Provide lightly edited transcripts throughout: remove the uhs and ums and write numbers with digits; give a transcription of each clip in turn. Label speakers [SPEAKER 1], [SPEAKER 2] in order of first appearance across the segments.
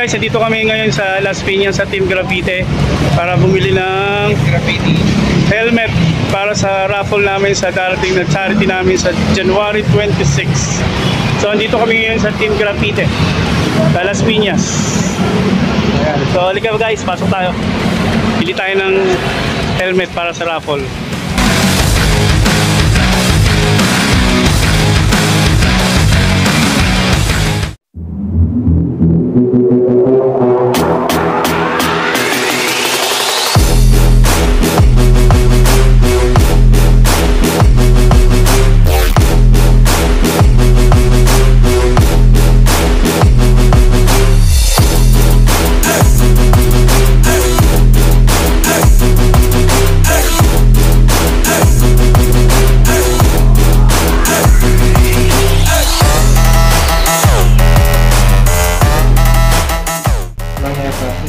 [SPEAKER 1] guys, dito kami ngayon sa Las Piñas sa Team Graffiti para bumili ng helmet para sa raffle namin sa darating na charity namin sa January 26. So andito kami ngayon sa Team Graffiti sa Las Piñas. So halika guys, pasok tayo. Bili tayo ng helmet para sa raffle.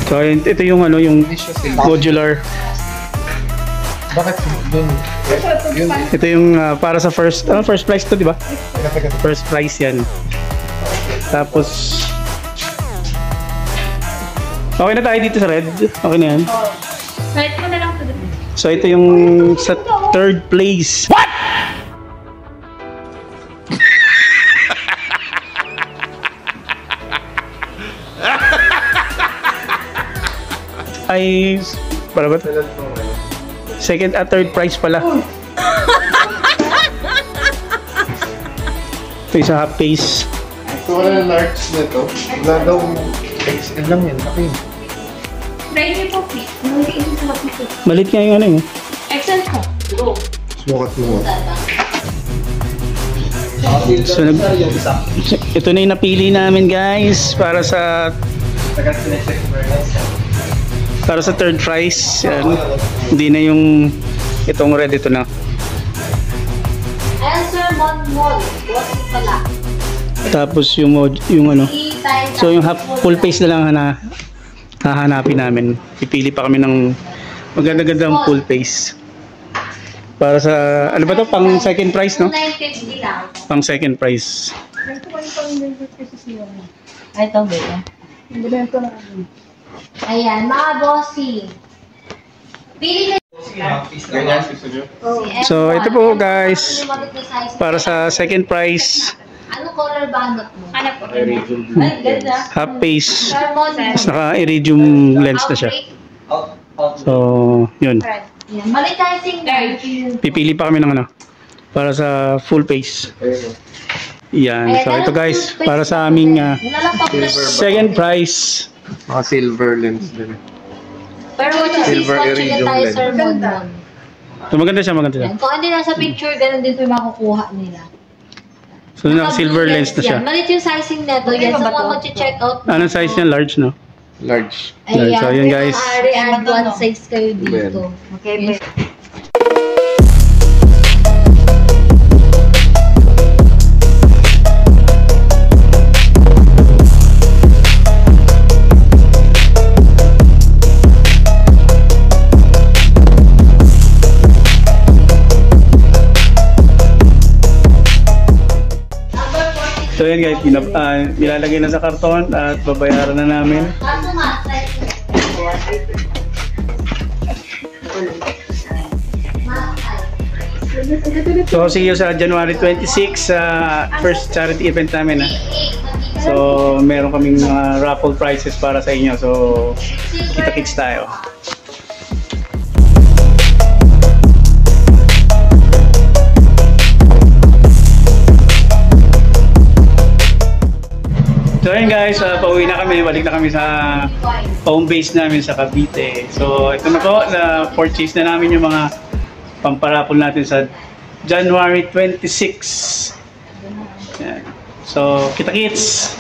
[SPEAKER 1] So ito yung ano, yung modular.
[SPEAKER 2] Bakit doon?
[SPEAKER 1] Ito yung para sa first prize to, di ba? First prize yan. Tapos okay na tayo dito sa red. Okay na yan.
[SPEAKER 3] Kahit mo na lang ito.
[SPEAKER 1] So ito yung sa third place. What? Ay, para ba? Second at third prize pala. Ito yung sa half face.
[SPEAKER 2] Ito wala na large na ito. Wala daw XL lang yan. Okay.
[SPEAKER 3] Try niyo po, please.
[SPEAKER 1] Malit nga yung ano yun.
[SPEAKER 3] Excel po.
[SPEAKER 2] Sukat mo.
[SPEAKER 1] So, ito na yung napili namin guys para sa third prize. Yan. Hindi na yung itong red, ito na.
[SPEAKER 3] Answer Monmol. What's it pala?
[SPEAKER 1] Tapos yung ano. So yung full face na lang na hahanapin namin. Pipili pa kami ng maganda-gandang full face. Para sa ano ba to? Pang second prize, no?
[SPEAKER 3] 950 lang.
[SPEAKER 1] Pang second prize.
[SPEAKER 3] Ay, ito ba yan? Ayan, mga bossy. Pili na.
[SPEAKER 2] Ganyan, gusto nyo?
[SPEAKER 1] So ito po guys, para sa second prize,
[SPEAKER 3] Ano color ba hanap mo? Hanap ko.
[SPEAKER 2] Iridium.
[SPEAKER 3] Ay, ganda.
[SPEAKER 1] half face.
[SPEAKER 3] Charmon.
[SPEAKER 1] Tapos naka-iridium lens na siya. So yun.
[SPEAKER 3] Ayan, mali tayo singer.
[SPEAKER 1] Pipili pa kami ng ano para sa full face. Yan. So ito guys, para sa aming second prize.
[SPEAKER 2] Mga silver lens din.
[SPEAKER 3] Pero
[SPEAKER 2] Silver iridium
[SPEAKER 3] tayo,
[SPEAKER 2] lens.
[SPEAKER 3] Sir Monmon.
[SPEAKER 1] So maganda siya, maganda siya.
[SPEAKER 3] Yan. Kung hindi nasa picture, ganun din po yung makukuha nila.
[SPEAKER 1] So naka-silver lens na siya.
[SPEAKER 3] Yan. Malit yung sizing neto. Yan sa mga mag-check out.
[SPEAKER 1] Anong size niya? Large, no?
[SPEAKER 2] Large.
[SPEAKER 3] Ayan.
[SPEAKER 1] So yun guys.
[SPEAKER 3] Ari and one size kayo dito. Okay,
[SPEAKER 1] So yun guys, nilalagay na sa karton at babayaran na namin.
[SPEAKER 3] Kaso nga,
[SPEAKER 1] So see you sa January 26 sa first charity event namin. So meron kaming raffle prizes para sa inyo. So kita-kits tayo. So ayun guys, pauwi na kami, balik na kami sa home base namin sa Cavite. So ito na po, na-purchase na namin yung mga pamparapol natin sa January 26. Yan. So kita-kits!